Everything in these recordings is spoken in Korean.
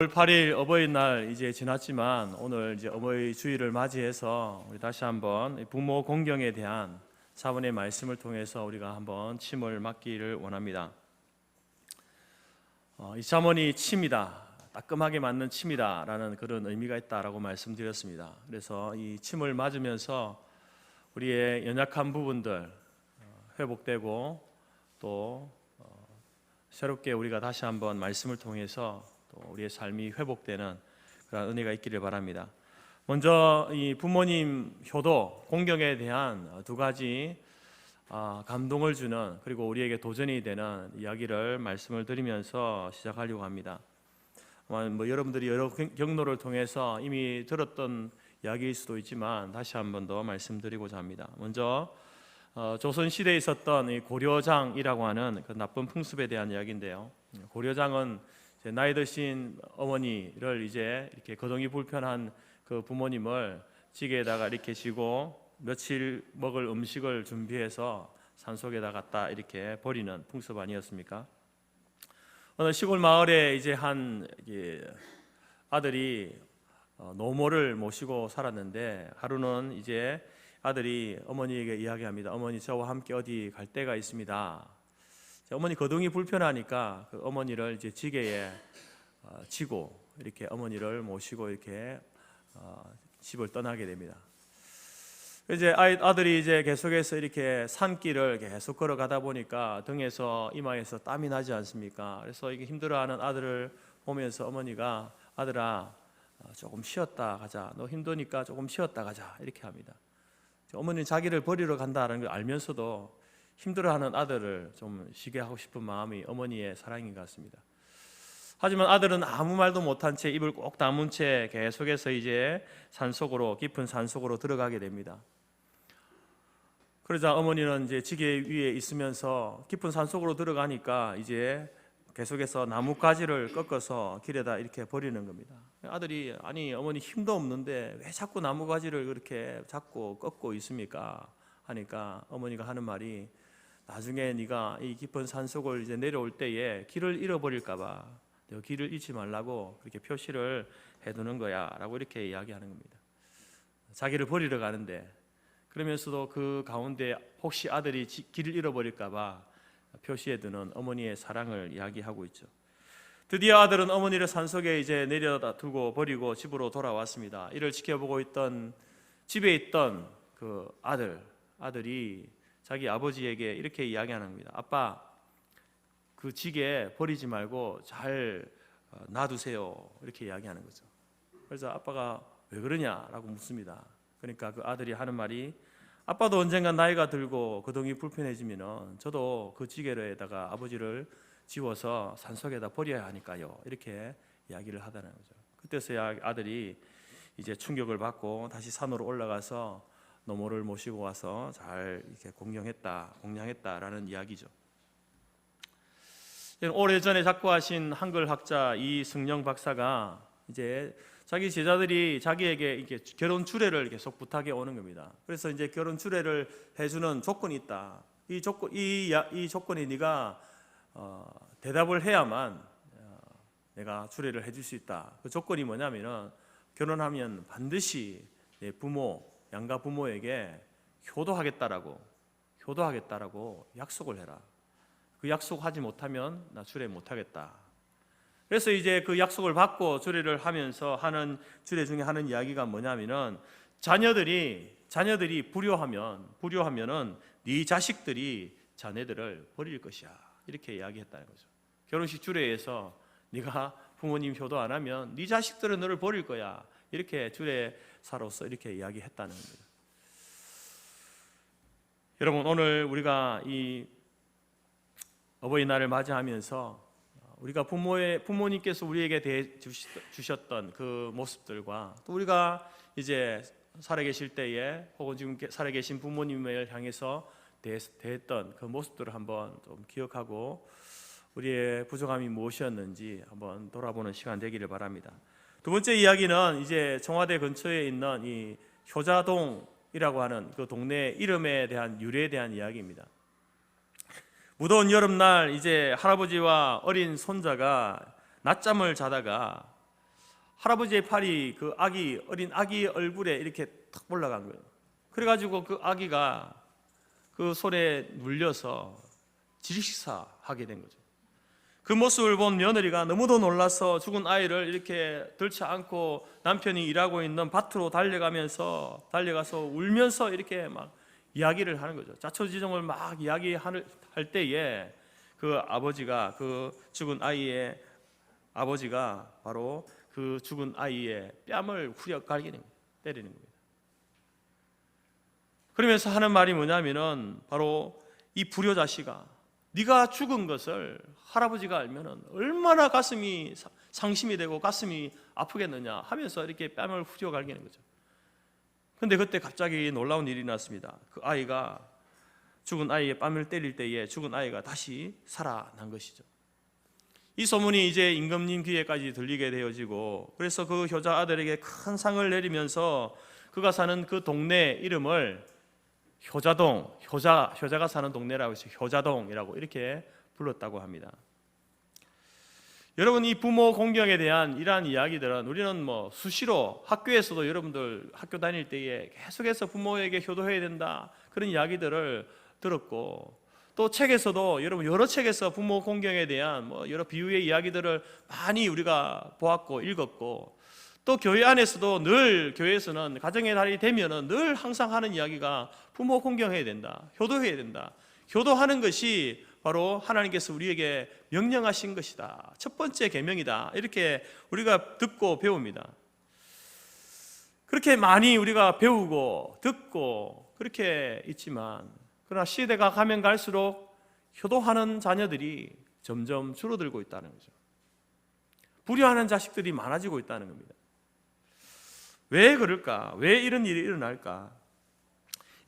올 8일 어버이날 이제 지났지만 오늘 이제 어버이 주일을 맞이해서 우리 다시 한번 부모 공경에 대한 사본의 말씀을 통해서 우리가 한번 침을 맞기를 원합니다. 이 잠언이 침이다, 따끔하게 맞는 침이다라는 그런 의미가 있다라고 말씀드렸습니다. 그래서 이 침을 맞으면서 우리의 연약한 부분들 회복되고 또 새롭게 우리가 다시 한번 말씀을 통해서 또 우리의 삶이 회복되는 그런 은혜가 있기를 바랍니다. 먼저 이 부모님 효도, 공경에 대한 두 가지 감동을 주는 그리고 우리에게 도전이 되는 이야기를 말씀을 드리면서 시작하려고 합니다. 여러분들이 여러 경로를 통해서 이미 들었던 이야기일 수도 있지만 다시 한 번 더 말씀드리고자 합니다. 먼저 조선시대에 있었던 이 고려장이라고 하는 그 나쁜 풍습에 대한 이야기인데요. 고려장은 나이 드신 어머니를 이제 이렇게 거동이 불편한 그 부모님을 지게에다가 이렇게 쥐고 며칠 먹을 음식을 준비해서 산속에다 갖다 이렇게 버리는 풍습 아니었습니까? 어느 시골 마을에 이제 한 아들이 노모를 모시고 살았는데 하루는 이제 아들이 어머니에게 이야기합니다. 어머니, 저와 함께 어디 갈 데가 있습니다. 어머니 거동이 불편하니까 그 어머니를 이제 지게에 지고 이렇게 어머니를 모시고 이렇게 집을 떠나게 됩니다. 이제 아들이 이제 계속해서 이렇게 산길을 계속 걸어가다 보니까 등에서 이마에서 땀이 나지 않습니까? 그래서 이게 힘들어하는 아들을 보면서 어머니가 아들아 조금 쉬었다 가자. 너 힘드니까 조금 쉬었다 가자. 이렇게 합니다. 어머니는 자기를 버리러 간다는 걸 알면서도 힘들어하는 아들을 좀 쉬게 하고 싶은 마음이 어머니의 사랑인 것 같습니다. 하지만 아들은 아무 말도 못한 채 입을 꼭 다문 채 계속해서 이제 산속으로, 깊은 산속으로 들어가게 됩니다. 그러자 어머니는 이제 지게 위에 있으면서 깊은 산속으로 들어가니까 이제 계속해서 나뭇가지를 꺾어서 길에다 이렇게 버리는 겁니다. 아들이 아니 어머니 힘도 없는데 왜 자꾸 나뭇가지를 그렇게 잡고 꺾고 있습니까? 하니까 어머니가 하는 말이 나중에 네가 이 깊은 산속을 이제 내려올 때에 길을 잃어버릴까봐 길을 잃지 말라고 그렇게 표시를 해두는 거야라고 이렇게 이야기하는 겁니다. 자기를 버리러 가는데 그러면서도 그 가운데 혹시 아들이 길을 잃어버릴까봐 표시해두는 어머니의 사랑을 이야기하고 있죠. 드디어 아들은 어머니를 산속에 이제 내려다 두고 버리고 집으로 돌아왔습니다. 이를 지켜보고 있던 집에 있던 그 아들이 자기 아버지에게 이렇게 이야기하는 겁니다. 아빠, 그 지게 버리지 말고 잘 놔두세요. 이렇게 이야기하는 거죠. 그래서 아빠가 왜 그러냐라고 묻습니다. 그러니까 그 아들이 하는 말이 아빠도 언젠가 나이가 들고 거동이 불편해지면 저도 그 지게로에다가 아버지를 지워서 산속에다 버려야 하니까요. 이렇게 이야기를 하다는 거죠. 그때서야 아들이 이제 충격을 받고 다시 산으로 올라가서 노모를 모시고 와서 잘 이렇게 공양했다라는 이야기죠. 오래전에 작고하신 한글 학자 이승영 박사가 이제 자기 제자들이 자기에게 이렇게 결혼 주례를 계속 부탁해 오는 겁니다. 그래서 이제 결혼 주례를 해주는 조건이 있다. 이 조건이 네가 대답을 해야만 내가 주례를 해줄 수 있다. 그 조건이 뭐냐면은 결혼하면 반드시 내 양가 부모에게 효도하겠다라고 약속을 해라. 그 약속하지 못하면 나 주례 못하겠다. 그래서 이제 그 약속을 받고 주례를 하면서 하는 주례 중에 하는 이야기가 뭐냐면은 자녀들이 불효하면은 네 자식들이 자네들을 버릴 것이야. 이렇게 이야기했다는 거죠. 결혼식 주례에서 네가 부모님 효도 안 하면 네 자식들은 너를 버릴 거야. 이렇게 주례사로서 이렇게 이야기했다는 겁니다. 여러분, 오늘 우리가 이 어버이날을 맞이하면서 우리가 부모님께서 우리에게 대해 주셨던 그 모습들과 또 우리가 이제 살아계실 때에 혹은 지금 살아계신 부모님을 향해서 대했던 그 모습들을 한번 좀 기억하고 우리의 부족함이 무엇이었는지 한번 돌아보는 시간 되기를 바랍니다. 두 번째 이야기는 이제 청와대 근처에 있는 이 효자동이라고 하는 그 동네 이름에 대한 유래에 대한 이야기입니다. 무더운 여름날 이제 할아버지와 어린 손자가 낮잠을 자다가 할아버지의 팔이 그 어린 아기 얼굴에 이렇게 탁 올라간 거예요. 그래가지고 그 아기가 그 손에 눌려서 질식사하게 된 거죠. 그 모습을 본 며느리가 너무도 놀라서 죽은 아이를 이렇게 들쳐 안고 남편이 일하고 있는 밭으로 달려가서 울면서 이렇게 막 이야기를 하는 거죠. 자초지종을 막 이야기할 때에 그 죽은 아이의 아버지가 바로 그 죽은 아이의 뺨을 후려 갈기는 거예요. 때리는 겁니다. 그러면서 하는 말이 뭐냐면은 바로 이 불효자식아, 네가 죽은 것을 할아버지가 알면은 얼마나 가슴이 상심이 되고 가슴이 아프겠느냐 하면서 이렇게 뺨을 후려 갈기는 거죠. 근데 그때 갑자기 놀라운 일이 났습니다. 그 아이가 죽은 아이의 뺨을 때릴 때에 죽은 아이가 다시 살아난 것이죠. 이 소문이 이제 임금님 귀에까지 들리게 되어지고, 그래서 그 효자 아들에게 큰 상을 내리면서 그가 사는 그 동네 이름을 효자동, 효자가 사는 동네라고 해서 효자동이라고 이렇게 불렀다고 합니다. 여러분, 이 부모 공경에 대한 이러한 이야기들은 우리는 수시로 학교에서도 여러분들 학교 다닐 때에 계속해서 부모에게 효도해야 된다 그런 이야기들을 들었고, 또 책에서도 여러분 여러 책에서 부모 공경에 대한 여러 비유의 이야기들을 많이 우리가 보았고 읽었고, 또 교회 안에서도 늘 교회에서는 가정의 달이 되면은 늘 항상 하는 이야기가 부모 공경해야 된다, 효도해야 된다. 효도하는 것이 바로 하나님께서 우리에게 명령하신 것이다, 첫 번째 계명이다, 이렇게 우리가 듣고 배웁니다. 그렇게 많이 우리가 배우고 듣고 그렇게 있지만, 그러나 시대가 가면 갈수록 효도하는 자녀들이 점점 줄어들고 있다는 거죠. 불효하는 자식들이 많아지고 있다는 겁니다. 왜 그럴까? 왜 이런 일이 일어날까?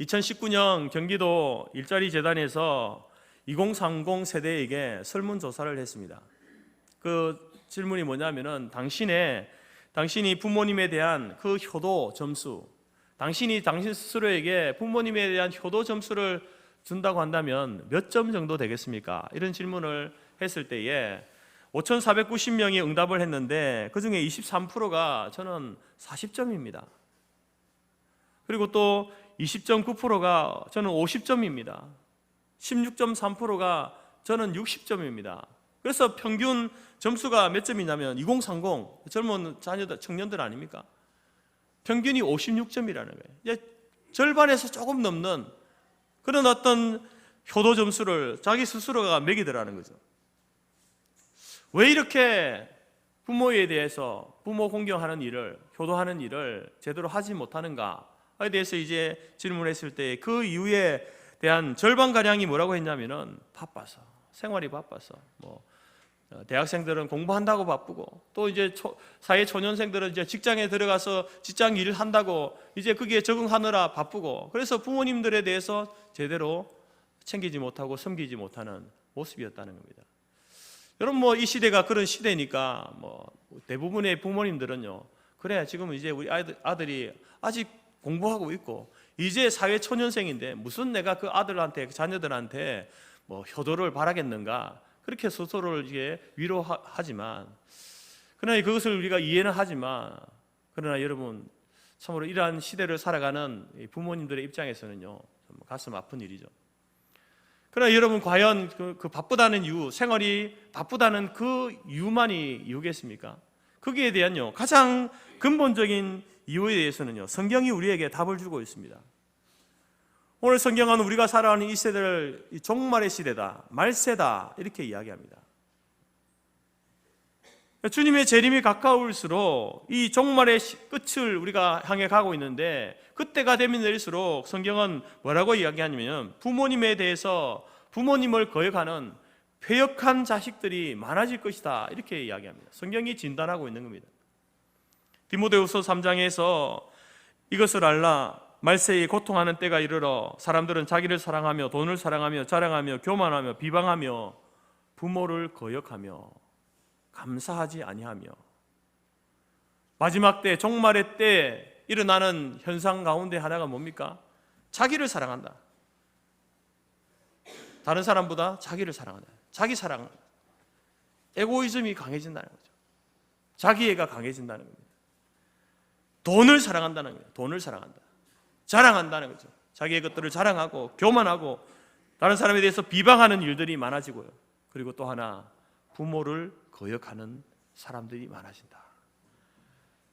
2019년 경기도 일자리 재단에서 2030 세대에게 설문조사를 했습니다. 그 질문이 뭐냐면은 당신이 부모님에 대한 그 효도 점수, 당신 스스로에게 부모님에 대한 효도 점수를 준다고 한다면 몇 점 정도 되겠습니까? 이런 질문을 했을 때에 5,490명이 응답을 했는데 그 중에 23%가 저는 40점입니다. 그리고 또 20.9%가 저는 50점입니다. 16.3%가 저는 60점입니다. 그래서 평균 점수가 몇 점이냐면 2030 젊은 청년들 아닙니까? 평균이 56점이라는 거예요. 이제 절반에서 조금 넘는 그런 어떤 효도 점수를 자기 스스로가 매기더라는 거죠. 왜 이렇게 부모에 대해서 부모 공경하는 일을, 효도하는 일을 제대로 하지 못하는가에 대해서 이제 질문했을 때 그 이유에 대한 절반가량이 뭐라고 했냐면은 바빠서, 생활이 바빠서, 대학생들은 공부한다고 바쁘고, 또 이제 사회 초년생들은 이제 직장에 들어가서 직장 일을 한다고 이제 거기에 적응하느라 바쁘고, 그래서 부모님들에 대해서 제대로 챙기지 못하고 섬기지 못하는 모습이었다는 겁니다. 여러분, 이 시대가 그런 시대니까 대부분의 부모님들은요, 그래 지금 이제 우리 아들이 아직 공부하고 있고 이제 사회 초년생인데 무슨 내가 그 아들한테, 그 자녀들한테 효도를 바라겠는가, 그렇게 스스로를 이제 위로하지만, 그러나 그것을 우리가 이해는 하지만, 그러나 여러분 참으로 이러한 시대를 살아가는 부모님들의 입장에서는요 좀 가슴 아픈 일이죠. 그러나 여러분, 과연 그 바쁘다는 이유, 생활이 바쁘다는 그 이유만이 이유겠습니까? 거기에 대한요 가장 근본적인 이유에 대해서는요 성경이 우리에게 답을 주고 있습니다. 오늘 성경은 우리가 살아가는 이 세대를 종말의 시대다, 말세다, 이렇게 이야기합니다. 주님의 재림이 가까울수록 이 종말의 끝을 우리가 향해 가고 있는데, 그때가 되면 될수록 성경은 뭐라고 이야기하냐면 부모님에 대해서, 부모님을 거역하는 패역한 자식들이 많아질 것이다, 이렇게 이야기합니다. 성경이 진단하고 있는 겁니다. 디모데후서 3장에서 이것을 알라, 말세에 고통하는 때가 이르러 사람들은 자기를 사랑하며 돈을 사랑하며 자랑하며 교만하며 비방하며 부모를 거역하며 감사하지 아니하며, 마지막 때 종말의 때 일어나는 현상 가운데 하나가 뭡니까? 자기를 사랑한다. 다른 사람보다 자기를 사랑한다. 자기 사랑, 에고이즘이 강해진다는 거죠. 자기애가 강해진다는 겁니다. 돈을 사랑한다는 거예요. 돈을 사랑한다. 자랑한다는 거죠. 자기의 것들을 자랑하고 교만하고 다른 사람에 대해서 비방하는 일들이 많아지고요. 그리고 또 하나, 부모를 거역하는 사람들이 많아진다.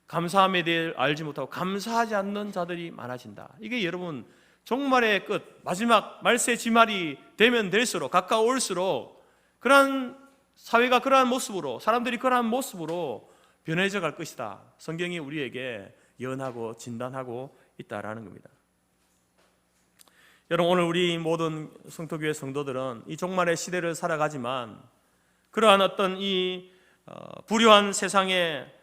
감사함에 대해 알지 못하고 감사하지 않는 자들이 많아진다. 이게 여러분 종말의 끝, 마지막 말세지말이 되면 될수록 가까울수록 그러한 사회가 그러한 모습으로, 사람들이 그러한 모습으로 변해져 갈 것이다. 성경이 우리에게 예언하고 진단하고 있다라는 겁니다. 여러분, 오늘 우리 모든 성토교회 성도들은 이 종말의 시대를 살아가지만 그러한 어떤 이 불효한 세상의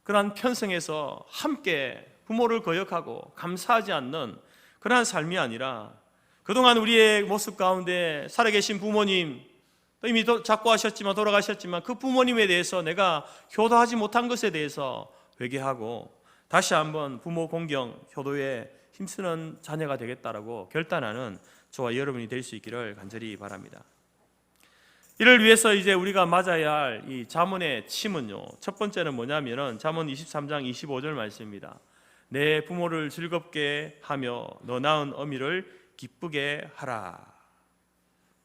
그러한 편성에서 함께 부모를 거역하고 감사하지 않는 그러한 삶이 아니라 그동안 우리의 모습 가운데 살아계신 부모님, 이미 작고하셨지만 돌아가셨지만 그 부모님에 대해서 내가 효도하지 못한 것에 대해서 회개하고 다시 한번 부모 공경, 효도에 힘쓰는 자녀가 되겠다라고 결단하는 저와 여러분이 될 수 있기를 간절히 바랍니다. 이를 위해서 이제 우리가 맞아야 할 이 잠언의 침은요, 첫 번째는 뭐냐면은 잠언 23장 25절 말씀입니다. 내 부모를 즐겁게 하며 너 낳은 어미를 기쁘게 하라.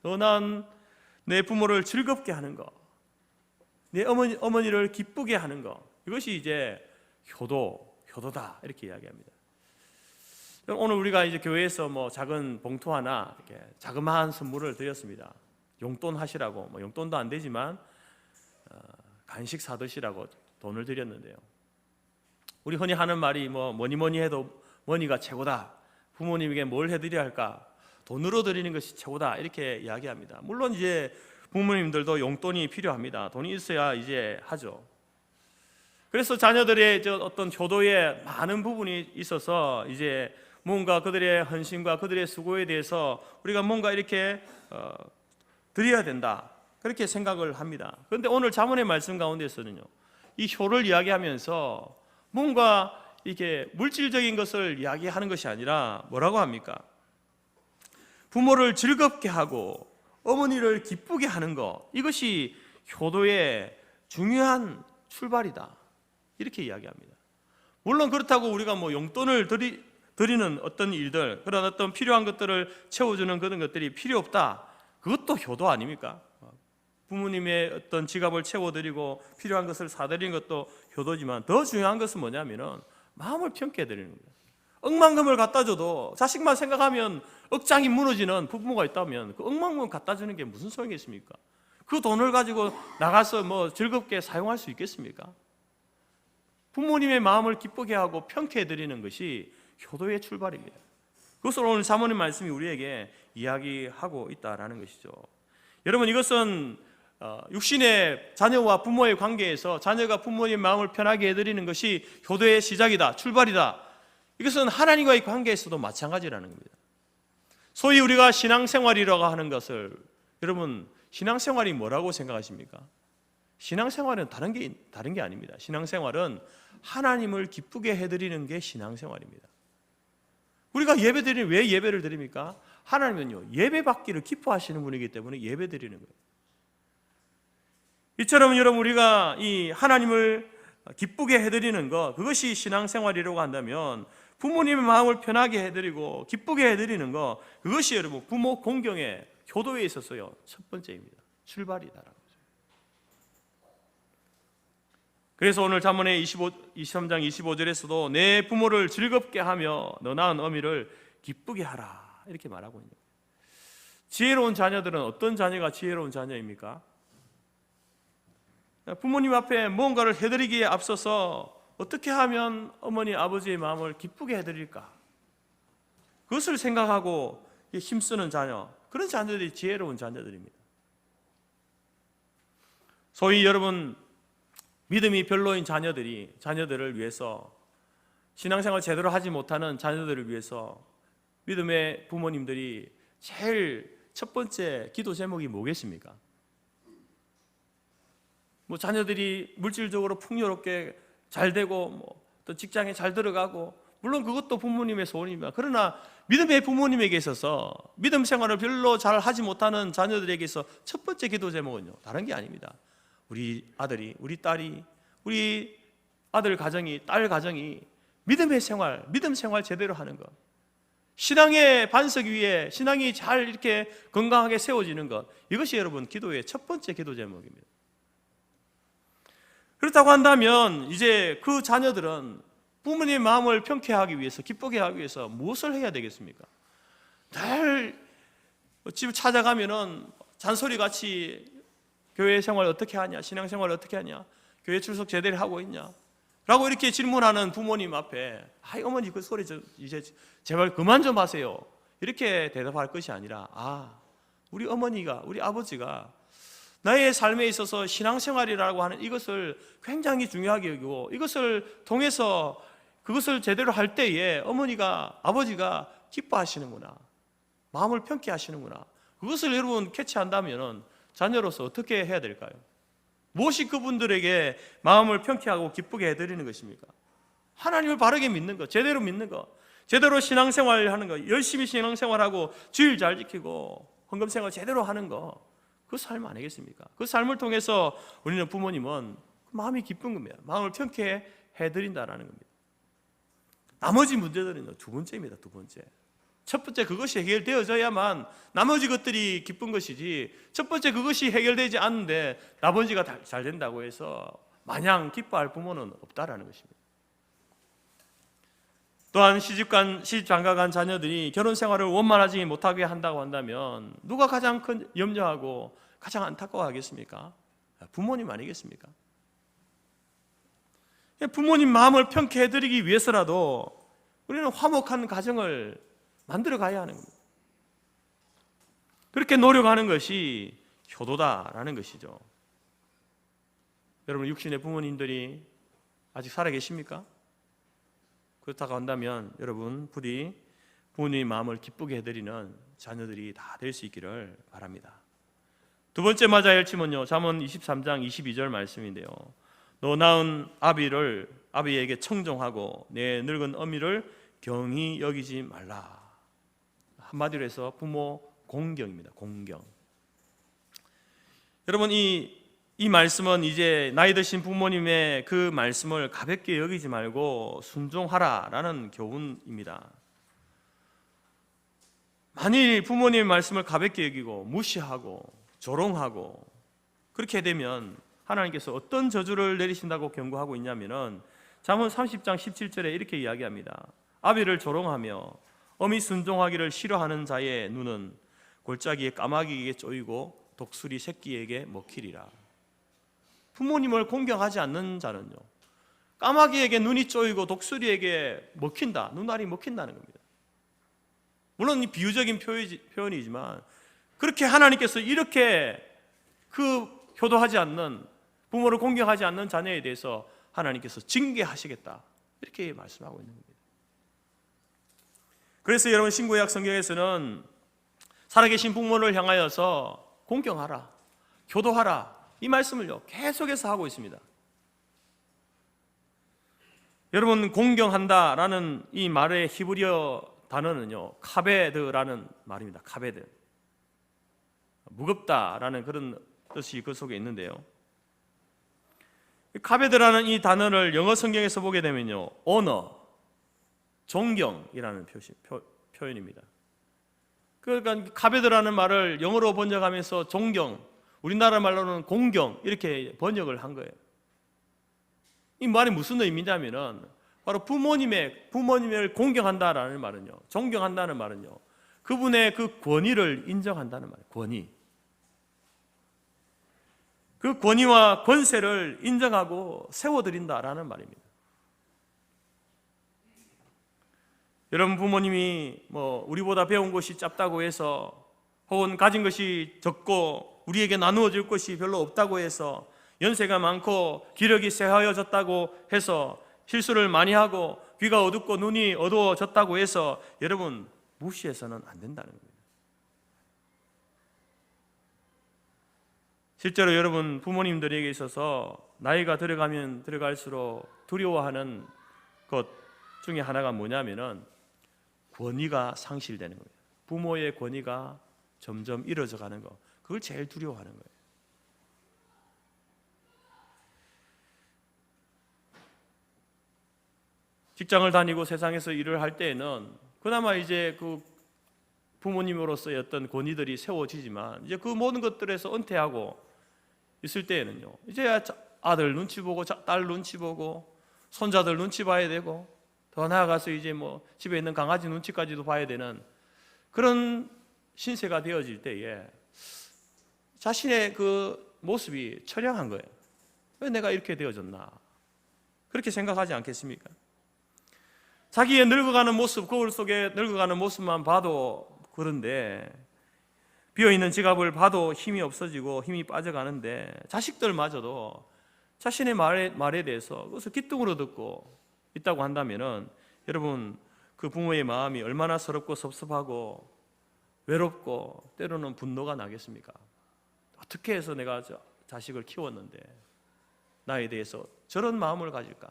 너 낳은 내 부모를 즐겁게 하는 것, 내 어머니를 기쁘게 하는 것, 이것이 이제 효도다 이렇게 이야기합니다. 오늘 우리가 이제 교회에서 뭐 작은 봉투 하나, 이렇게 자그마한 선물을 드렸습니다. 용돈 하시라고, 뭐 용돈도 안 되지만 간식 사드시라고 돈을 드렸는데요. 우리 흔히 하는 말이 뭐니 해도 머니가 최고다. 부모님에게 뭘 해드려야 할까? 돈으로 드리는 것이 최고다. 이렇게 이야기합니다. 물론 이제 부모님들도 용돈이 필요합니다. 돈이 있어야 이제 하죠. 그래서 자녀들의 어떤 효도에 많은 부분이 있어서 이제 뭔가 그들의 헌신과 그들의 수고에 대해서 우리가 뭔가 이렇게 드려야 된다. 그렇게 생각을 합니다. 그런데 오늘 잠언의 말씀 가운데서는요, 이 효를 이야기하면서 뭔가 이게 물질적인 것을 이야기하는 것이 아니라 뭐라고 합니까? 부모를 즐겁게 하고 어머니를 기쁘게 하는 것, 이것이 효도의 중요한 출발이다. 이렇게 이야기합니다. 물론 그렇다고 우리가 뭐 용돈을 드리는 어떤 일들, 그런 어떤 필요한 것들을 채워주는 그런 것들이 필요 없다. 그것도 효도 아닙니까? 부모님의 어떤 지갑을 채워드리고 필요한 것을 사드리는 것도 효도지만 더 중요한 것은 뭐냐면은 마음을 평게 해드리는 거예요. 억만금을 갖다 줘도 자식만 생각하면 억장이 무너지는 부모가 있다면 그 억만금 갖다 주는 게 무슨 소용이겠습니까? 그 돈을 가지고 나가서 뭐 즐겁게 사용할 수 있겠습니까? 부모님의 마음을 기쁘게 하고 평케해 드리는 것이 효도의 출발입니다. 그것을 오늘 잠언의 말씀이 우리에게 이야기하고 있다라는 것이죠. 여러분, 이것은 육신의 자녀와 부모의 관계에서 자녀가 부모님의 마음을 편하게 해드리는 것이 효도의 시작이다, 출발이다. 이것은 하나님과의 관계에서도 마찬가지라는 겁니다. 소위 우리가 신앙생활이라고 하는 것을, 여러분, 신앙생활이 뭐라고 생각하십니까? 신앙생활은 다른 게 아닙니다. 신앙생활은 하나님을 기쁘게 해드리는 게 신앙생활입니다. 우리가 예배드리는, 왜 예배를 드립니까? 하나님은요, 예배받기를 기뻐하시는 분이기 때문에 예배드리는 거예요. 이처럼 여러분, 우리가 이 하나님을 기쁘게 해드리는 것, 그것이 신앙생활이라고 한다면 부모님의 마음을 편하게 해드리고 기쁘게 해드리는 것, 그것이 여러분 부모 공경의 효도에 있어서요 첫 번째입니다. 출발이다라는 거죠. 그래서 오늘 잠언의 23장 25절에서도 내 부모를 즐겁게 하며 너 낳은 어미를 기쁘게 하라, 이렇게 말하고 있는 거예요. 지혜로운 자녀들은 어떤 자녀가 지혜로운 자녀입니까? 부모님 앞에 뭔가를 해드리기에 앞서서 어떻게 하면 어머니 아버지의 마음을 기쁘게 해드릴까, 그것을 생각하고 힘쓰는 자녀, 그런 자녀들이 지혜로운 자녀들입니다. 소위 여러분 믿음이 별로인 자녀들을 위해서, 신앙생활 제대로 하지 못하는 자녀들을 위해서 믿음의 부모님들이 제일 첫 번째 기도 제목이 뭐겠습니까? 뭐 자녀들이 물질적으로 풍요롭게 잘 되고 또 직장에 잘 들어가고, 물론 그것도 부모님의 소원입니다. 그러나 믿음의 부모님에게 있어서 믿음 생활을 별로 잘 하지 못하는 자녀들에게서 첫 번째 기도 제목은요 다른 게 아닙니다. 우리 아들이, 우리 딸이, 우리 아들 가정이, 딸 가정이 믿음 생활 제대로 하는 것, 신앙의 반석 위에 신앙이 잘 이렇게 건강하게 세워지는 것, 이것이 여러분 기도의 첫 번째 기도 제목입니다. 그렇다고 한다면 이제 그 자녀들은 부모님의 마음을 평쾌하기 위해서, 기쁘게 하기 위해서 무엇을 해야 되겠습니까? 늘 집 찾아가면은 잔소리같이 교회 생활 어떻게 하냐, 신앙 생활 어떻게 하냐, 교회 출석 제대로 하고 있냐 라고 이렇게 질문하는 부모님 앞에 어머니 그 소리 이제 제발 그만 좀 하세요, 이렇게 대답할 것이 아니라, 우리 어머니가, 우리 아버지가 나의 삶에 있어서 신앙생활이라고 하는 이것을 굉장히 중요하게 여기고, 이것을 통해서 그것을 제대로 할 때에 어머니가, 아버지가 기뻐하시는구나, 마음을 평케 하시는구나, 그것을 여러분 캐치한다면 자녀로서 어떻게 해야 될까요? 무엇이 그분들에게 마음을 평케하고 기쁘게 해드리는 것입니까? 하나님을 바르게 믿는 것, 제대로 믿는 것, 제대로 신앙생활 하는 것, 열심히 신앙생활하고 주일 잘 지키고 헌금생활 제대로 하는 것, 그 삶 아니겠습니까? 그 삶을 통해서 우리는 부모님은 마음이 기쁜 겁니다. 마음을 평케 해드린다라는 겁니다. 나머지 문제들은 두 번째입니다. 두 번째. 첫 번째 그것이 해결되어져야만 나머지 것들이 기쁜 것이지, 첫 번째 그것이 해결되지 않는데 나머지가 잘 된다고 해서 마냥 기뻐할 부모는 없다라는 것입니다. 또한 시집장가간 자녀들이 결혼 생활을 원만하지 못하게 한다고 한다면 누가 가장 큰 염려하고 가장 안타까워하겠습니까? 부모님 아니겠습니까? 부모님 마음을 평케 해드리기 위해서라도 우리는 화목한 가정을 만들어 가야 하는 겁니다. 그렇게 노력하는 것이 효도다라는 것이죠. 여러분, 육신의 부모님들이 아직 살아 계십니까? 그렇다고 한다면 여러분 부디 부모님의 마음을 기쁘게 해드리는 자녀들이 다 될 수 있기를 바랍니다. 두 번째 맞아야 할 침은요, 잠언 23장 22절 말씀인데요, 너 낳은 아비에게 청종하고 내 늙은 어미를 경히 여기지 말라. 한마디로 해서 부모 공경입니다. 공경. 여러분, 이 말씀은 이제 나이 드신 부모님의 그 말씀을 가볍게 여기지 말고 순종하라라는 교훈입니다. 만일 부모님의 말씀을 가볍게 여기고 무시하고 조롱하고 그렇게 되면 하나님께서 어떤 저주를 내리신다고 경고하고 있냐면은 잠언 30장 17절에 이렇게 이야기합니다. 아비를 조롱하며 어미 순종하기를 싫어하는 자의 눈은 골짜기에 까마귀에게 쪼이고 독수리 새끼에게 먹히리라. 부모님을 공경하지 않는 자는요, 까마귀에게 눈이 쪼이고 독수리에게 먹힌다, 눈알이 먹힌다는 겁니다. 물론 이 비유적인 표현이지만 그렇게 하나님께서 이렇게 그 효도하지 않는, 부모를 공경하지 않는 자녀에 대해서 하나님께서 징계하시겠다, 이렇게 말씀하고 있는 겁니다. 그래서 여러분, 신구약 성경에서는 살아계신 부모를 향하여서 공경하라, 효도하라, 이 말씀을요 계속해서 하고 있습니다. 여러분, 공경한다라는 이 말의 히브리어 단어는요 카베드라는 말입니다. 카베드, 무겁다라는 그런 뜻이 그 속에 있는데요, 카베드라는 이 단어를 영어 성경에서 보게 되면요 honor, 존경이라는 표현입니다. 그러니까 카베드라는 말을 영어로 번역하면서 존경, 우리나라 말로는 공경, 이렇게 번역을 한 거예요. 이 말이 무슨 의미냐면은 바로 부모님을 공경한다라는 말은요, 존경한다는 말은요, 그분의 그 권위를 인정한다는 말이에요. 권위, 그 권위와 권세를 인정하고 세워드린다라는 말입니다. 여러분, 부모님이 우리보다 배운 것이 짧다고 해서, 혹은 가진 것이 적고 우리에게 나누어질 것이 별로 없다고 해서, 연세가 많고 기력이 쇠하여졌다고 해서, 실수를 많이 하고 귀가 어둡고 눈이 어두워졌다고 해서 여러분 무시해서는 안 된다는 겁니다. 실제로 여러분, 부모님들에게 있어서 나이가 들어가면 들어갈수록 두려워하는 것 중에 하나가 뭐냐면은 권위가 상실되는 거예요. 부모의 권위가 점점 잃어져 가는 거, 그걸 제일 두려워하는 거예요. 직장을 다니고 세상에서 일을 할 때에는 그나마 이제 그 부모님으로서의 어떤 권위들이 세워지지만 이제 그 모든 것들에서 은퇴하고 있을 때에는요, 이제 아들 눈치 보고 딸 눈치 보고 손자들 눈치 봐야 되고 더 나아가서 이제 뭐 집에 있는 강아지 눈치까지도 봐야 되는 그런 신세가 되어질 때에 자신의 그 모습이 처량한 거예요. 왜 내가 이렇게 되어졌나? 그렇게 생각하지 않겠습니까? 자기의 늙어가는 모습, 거울 속에 늙어가는 모습만 봐도 그런데 비어있는 지갑을 봐도 힘이 없어지고 힘이 빠져가는데 자식들마저도 자신의 말에 대해서 그것을 기뚱으로 듣고 있다고 한다면은 여러분 그 부모의 마음이 얼마나 서럽고 섭섭하고 외롭고 때로는 분노가 나겠습니까? 어떻게 해서 내가 자식을 키웠는데 나에 대해서 저런 마음을 가질까?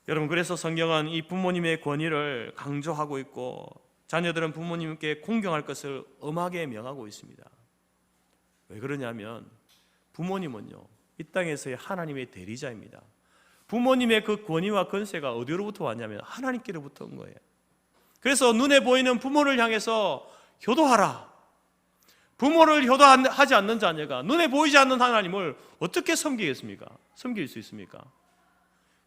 여러분 그래서 성경은 이 부모님의 권위를 강조하고 있고 자녀들은 부모님께 공경할 것을 엄하게 명하고 있습니다. 왜 그러냐면 부모님은요 이 땅에서의 하나님의 대리자입니다. 부모님의 그 권위와 권세가 어디로부터 왔냐면 하나님께로부터 온 거예요. 그래서 눈에 보이는 부모를 향해서 효도하라. 부모를 효도하지 않는 자녀가 눈에 보이지 않는 하나님을 어떻게 섬기겠습니까? 섬길 수 있습니까?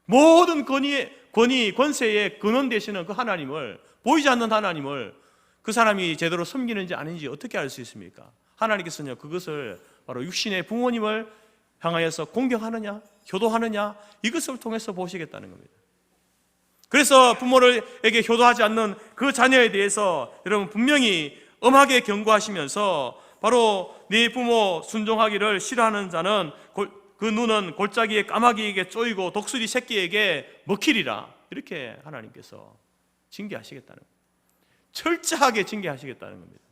모든 권위, 권세의 근원 되시는 그 하나님을, 보이지 않는 하나님을 그 사람이 제대로 섬기는지 아닌지 어떻게 알 수 있습니까? 하나님께서는요 그것을 바로 육신의 부모님을 향하여서 공경하느냐 효도하느냐 이것을 통해서 보시겠다는 겁니다. 그래서 부모에게 효도하지 않는 그 자녀에 대해서 여러분 분명히 엄하게 경고하시면서 바로 네 부모 순종하기를 싫어하는 자는 그 눈은 골짜기에 까마귀에게 쪼이고 독수리 새끼에게 먹히리라. 이렇게 하나님께서 징계하시겠다는 겁니다. 철저하게 징계하시겠다는 겁니다.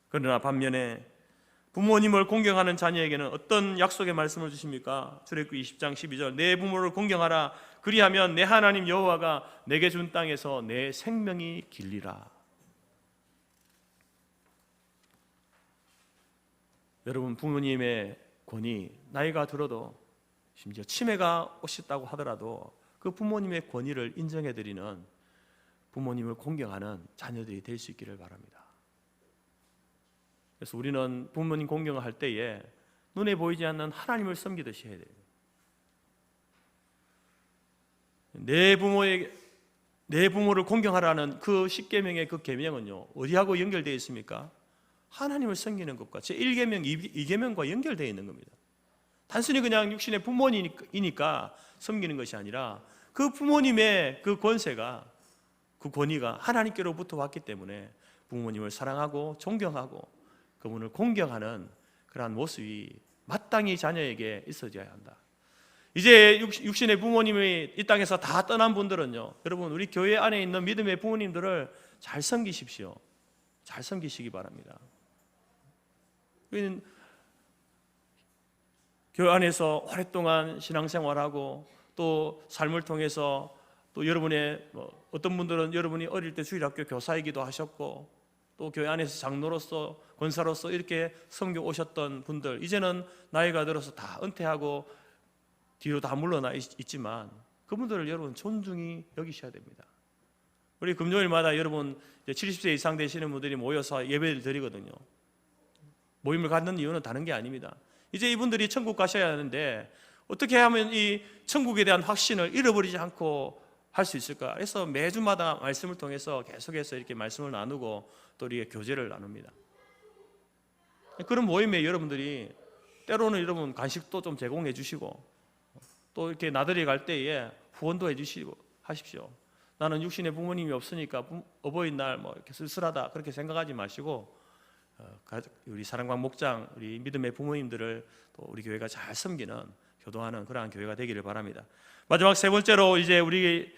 그러나 반면에 부모님을 공경하는 자녀에게는 어떤 약속의 말씀을 주십니까? 출애굽기 20장 12절 내 부모를 공경하라. 그리하면 내 하나님 여호와가 내게 준 땅에서 내 생명이 길리라. 여러분 부모님의 권위 나이가 들어도 심지어 치매가 오셨다고 하더라도 그 부모님의 권위를 인정해드리는 부모님을 공경하는 자녀들이 될 수 있기를 바랍니다. 그래서 우리는 부모님 공경을 할 때에 눈에 보이지 않는 하나님을 섬기듯이 해야 돼요. 내 부모를 공경하라는 그 10계명의 그 계명은요 어디하고 연결되어 있습니까? 하나님을 섬기는 것과 제1계명, 2계명과 연결되어 있는 겁니다. 단순히 그냥 육신의 부모님이니까 섬기는 것이 아니라 그 부모님의 그 권세가 그 권위가 하나님께로부터 왔기 때문에 부모님을 사랑하고 존경하고 그분을 공경하는 그러한 모습이 마땅히 자녀에게 있어져야 한다. 이제 육신의 부모님이 이 땅에서 다 떠난 분들은요 여러분 우리 교회 안에 있는 믿음의 부모님들을 잘 섬기십시오. 잘 섬기시기 바랍니다. 교회 안에서 오랫동안 신앙생활하고 또 삶을 통해서 또 여러분의 어떤 분들은 여러분이 어릴 때 주일학교 교사이기도 하셨고 또 교회 안에서 장로로서 권사로서 이렇게 섬겨 오셨던 분들 이제는 나이가 들어서 다 은퇴하고 뒤로 다 물러나 있지만 그분들을 여러분 존중히 여기셔야 됩니다. 우리 금요일마다 여러분 70세 이상 되시는 분들이 모여서 예배를 드리거든요. 모임을 갖는 이유는 다른 게 아닙니다. 이제 이분들이 천국 가셔야 하는데 어떻게 하면 이 천국에 대한 확신을 잃어버리지 않고 할 수 있을까? 그래서 매주마다 말씀을 통해서 계속해서 이렇게 말씀을 나누고 또 우리의 교제를 나눕니다. 그런 모임에 여러분들이 때로는 여러분 간식도 좀 제공해 주시고 또 이렇게 나들이 갈 때에 후원도 해 주시고 하십시오. 나는 육신의 부모님이 없으니까 어버이날 뭐 이렇게 쓸쓸하다 그렇게 생각하지 마시고 우리 사랑방 목장 우리 믿음의 부모님들을 또 우리 교회가 잘 섬기는 효도하는 그러한 교회가 되기를 바랍니다. 마지막 세 번째로 이제 우리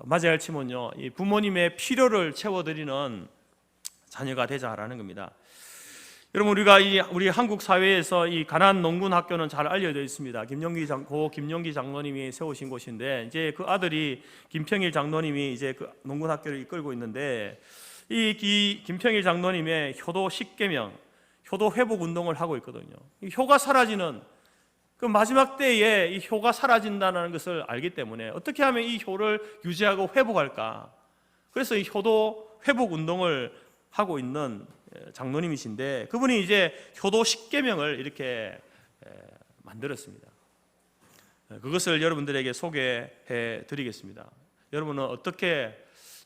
맞아야 할 침은요 이 부모님의 필요를 채워드리는 자녀가 되자라는 겁니다. 여러분 우리가 우리 한국 사회에서 이 가난 농군 학교는 잘 알려져 있습니다. 김용기 장로님이 세우신 곳인데 이제 그 아들이 김평일 장로님이 이제 그 농군 학교를 이끌고 있는데 이 김평일 장로님의 효도 10계명, 효도 회복 운동을 하고 있거든요. 효가 사라지는 그 마지막 때에 이 효가 사라진다는 것을 알기 때문에 어떻게 하면 이 효를 유지하고 회복할까? 그래서 이 효도 회복 운동을 하고 있는 장로님이신데, 그분이 이제 효도 십계명을 이렇게 만들었습니다. 그것을 여러분들에게 소개해 드리겠습니다. 여러분은 어떻게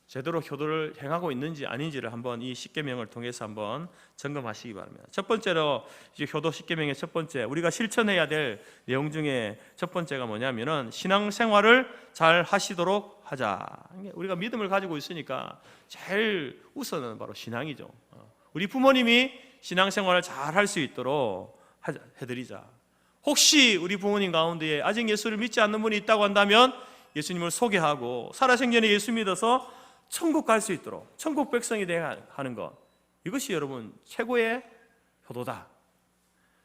제대로 효도를 행하고 있는지 아닌지를 한번 이 십계명을 통해서 한번 점검하시기 바랍니다. 첫 번째로 이제 효도 십계명의 첫 번째, 우리가 실천해야 될 내용 중에 첫 번째가 뭐냐면은 신앙생활을 잘 하시도록 하자. 우리가 믿음을 가지고 있으니까 제일 우선은 바로 신앙이죠. 우리 부모님이 신앙생활을 잘 할 수 있도록 해드리자. 혹시 우리 부모님 가운데에 아직 예수를 믿지 않는 분이 있다고 한다면 예수님을 소개하고 살아생전에 예수 믿어서 천국 갈 수 있도록 천국 백성이 되어야 하는 것, 이것이 여러분 최고의 효도다.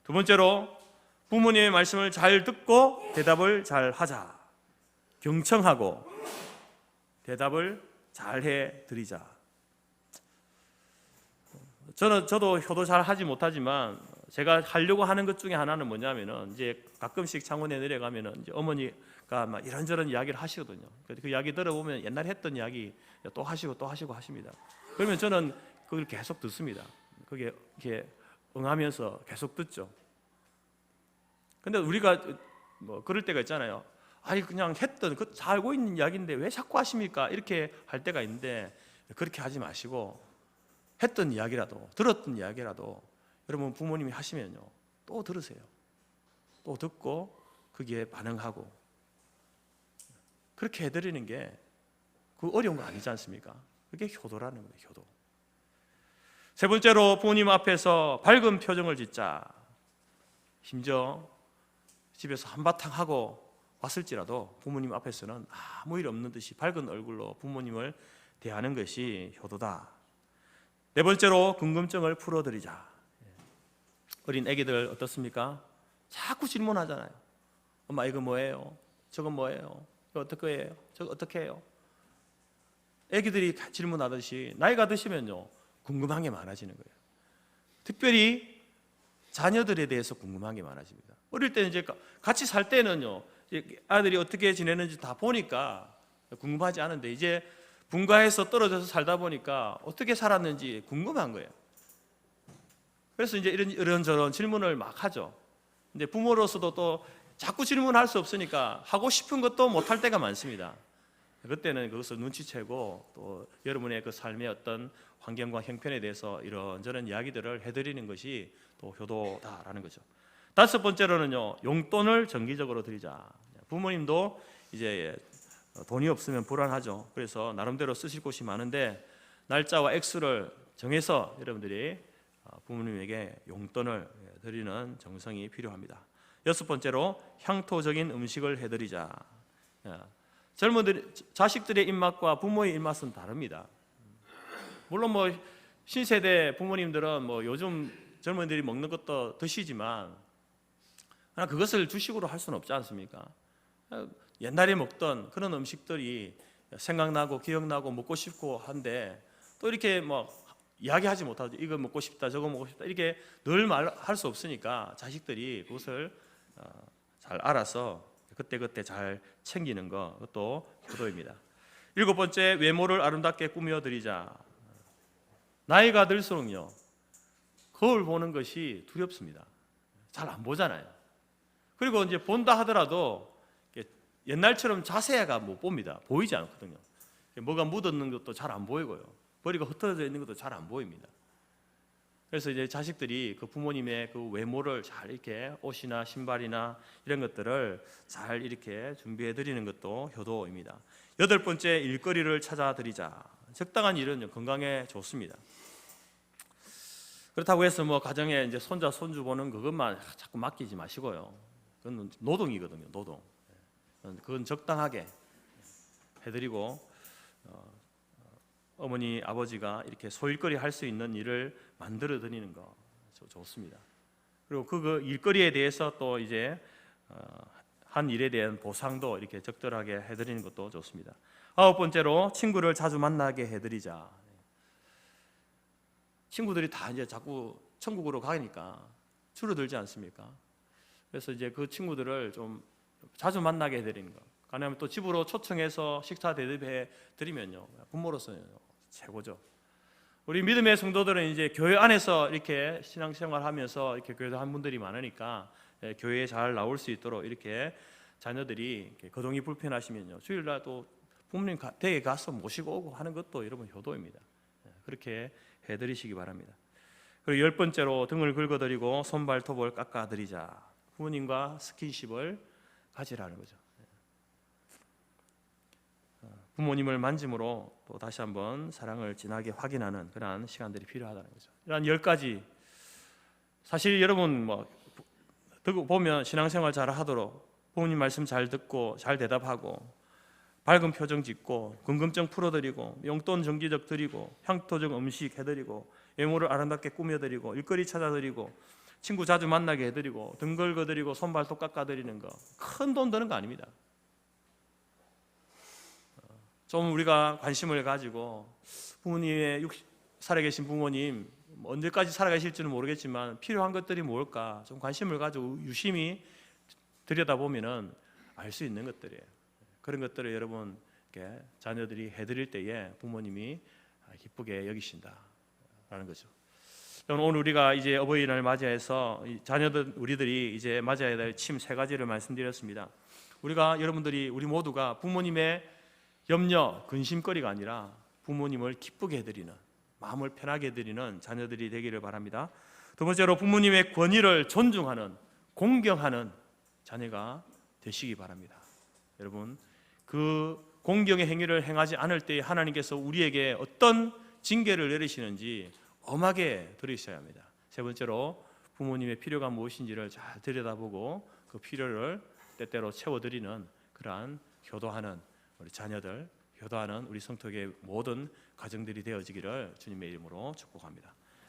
두 번째로 부모님의 말씀을 잘 듣고 대답을 잘 하자. 경청하고 대답을 잘 해드리자. 저도 효도 잘 하지 못하지만 제가 하려고 하는 것 중에 하나는 뭐냐면은, 이제 가끔씩 창원에 내려가면은 이제 어머니가 막 이런저런 이야기를 하시거든요. 그 이야기 들어보면 옛날에 했던 이야기 또 하시고 또 하시고 하십니다. 그러면 저는 그걸 계속 듣습니다. 그게 이렇게 응하면서 계속 듣죠. 근데 우리가 뭐 그럴 때가 있잖아요. 아니 그냥 했던 그 잘 알고 있는 이야기인데 왜 자꾸 하십니까? 이렇게 할 때가 있는데, 그렇게 하지 마시고 했던 이야기라도 들었던 이야기라도 여러분 부모님이 하시면요 또 들으세요. 또 듣고 거기에 반응하고 그렇게 해드리는 게 그 어려운 거 아니지 않습니까? 그게 효도라는 거예요. 효도. 세 번째로 부모님 앞에서 밝은 표정을 짓자. 심지어 집에서 한바탕 하고 왔을지라도 부모님 앞에서는 아무 일 없는 듯이 밝은 얼굴로 부모님을 대하는 것이 효도다. 네 번째로 궁금증을 풀어드리자. 어린 애기들 어떻습니까? 자꾸 질문하잖아요. 엄마 이거 뭐예요? 저건 뭐예요? 이거 어떻게 해요? 저거 어떻게 해요? 애기들이 질문하듯이 나이가 드시면요 궁금한 게 많아지는 거예요. 특별히 자녀들에 대해서 궁금한 게 많아집니다. 어릴 때는 이제 같이 살 때는요 아들이 어떻게 지내는지 다 보니까 궁금하지 않은데, 이제 분가해서 떨어져서 살다 보니까 어떻게 살았는지 궁금한 거예요. 그래서 이제 이런저런 질문을 막 하죠. 근데 부모로서도 또 자꾸 질문할 수 없으니까 하고 싶은 것도 못할 때가 많습니다. 그때는 그것을 눈치채고 또 여러분의 그 삶의 어떤 환경과 형편에 대해서 이런저런 이야기들을 해드리는 것이 또 효도다라는 거죠. 다섯 번째로는요 용돈을 정기적으로 드리자. 부모님도 이제 돈이 없으면 불안하죠. 그래서 나름대로 쓰실 곳이 많은데 날짜와 액수를 정해서 여러분들이 부모님에게 용돈을 드리는 정성이 필요합니다. 여섯 번째로 향토적인 음식을 해드리자. 자식들의 입맛과 부모의 입맛은 다릅니다. 물론 뭐 신세대 부모님들은 뭐 요즘 젊은이들이 먹는 것도 드시지만 그것을 주식으로 할 수는 없지 않습니까? 옛날에 먹던 그런 음식들이 생각나고 기억나고 먹고 싶고 한데, 또 이렇게 뭐 이야기하지 못하죠. 이거 먹고 싶다 저거 먹고 싶다 이렇게 늘 말할 수 없으니까 자식들이 그것을 잘 알아서 그때그때 잘 챙기는 것, 그것도 효도입니다. 일곱 번째, 외모를 아름답게 꾸며드리자. 나이가 들수록요 거울 보는 것이 두렵습니다. 잘 안 보잖아요. 그리고 이제 본다 하더라도 옛날처럼 자세가 못 봅니다. 보이지 않거든요. 뭐가 묻었는 것도 잘 안 보이고요. 머리가 흩어져 있는 것도 잘 안 보입니다. 그래서 이제 자식들이 그 부모님의 그 외모를 잘 이렇게 옷이나 신발이나 이런 것들을 잘 이렇게 준비해 드리는 것도 효도입니다. 여덟 번째, 일거리를 찾아 드리자. 적당한 일은 건강에 좋습니다. 그렇다고 해서 뭐 가정에 이제 손자 손주 보는 그것만 자꾸 맡기지 마시고요. 그건 노동이거든요. 노동. 그건 적당하게 해드리고 어머니 아버지가 이렇게 소일거리 할 수 있는 일을 만들어 드리는 거 좋습니다. 그리고 그 일거리에 대해서 또 이제 한 일에 대한 보상도 이렇게 적절하게 해드리는 것도 좋습니다. 아홉 번째로 친구를 자주 만나게 해드리자. 친구들이 다 이제 자꾸 천국으로 가니까 줄어들지 않습니까? 그래서 이제 그 친구들을 좀 자주 만나게 해드리는 거. 가능하면 또 집으로 초청해서 식사 대접해 드리면요, 부모로서는 최고죠. 우리 믿음의 성도들은 이제 교회 안에서 이렇게 신앙생활하면서 이렇게 교회한 분들이 많으니까 교회에 잘 나올 수 있도록 이렇게 자녀들이 이렇게 거동이 불편하시면요, 주일날 또 부모님 댁에 가서 모시고 오고 하는 것도 여러분 효도입니다. 그렇게 해드리시기 바랍니다. 그리고 10번째로 등을 긁어드리고 손발톱을 깎아드리자. 부모님과 스킨십을 가지라는 거죠. 부모님을 만짐으로 또 다시 한번 사랑을 진하게 확인하는 그러한 시간들이 필요하다는 거죠. 이런 10가지, 사실 여러분 듣고 보면 신앙생활 잘 하도록 부모님 말씀 잘 듣고 잘 대답하고 밝은 표정 짓고 궁금증 풀어드리고 용돈 정기적 드리고 향토적 음식 해드리고 외모를 아름답게 꾸며드리고 일거리 찾아드리고 친구 자주 만나게 해드리고 등 긁어드리고 손발톱 깎아드리는 거 큰 돈 드는 거 아닙니다. 좀 우리가 관심을 가지고 부모님의 살아계신 부모님 언제까지 살아계실지는 모르겠지만 필요한 것들이 뭘까 좀 관심을 가지고 유심히 들여다보면은 알 수 있는 것들이에요. 그런 것들을 여러분 자녀들이 해드릴 때에 부모님이 기쁘게 여기신다라는 거죠. 오늘 우리가 이제 어버이날 맞이해서 자녀들 우리들이 이제 맞아야 될 침 3가지를 말씀드렸습니다. 여러분들이 우리 모두가 부모님의 염려, 근심거리가 아니라 부모님을 기쁘게 해드리는, 마음을 편하게 해드리는 자녀들이 되기를 바랍니다. 두 번째로 부모님의 권위를 존중하는, 공경하는 자녀가 되시기 바랍니다. 여러분, 그 공경의 행위를 행하지 않을 때 하나님께서 우리에게 어떤 징계를 내리시는지 엄하게 들으셔야 합니다. 세 번째로 부모님의 필요가 무엇인지를 잘 들여다보고 그 필요를 때때로 채워드리는 그러한 효도하는 우리 자녀들, 효도하는 우리 성도의 모든 가정들이 되어지기를 주님의 이름으로 축복합니다.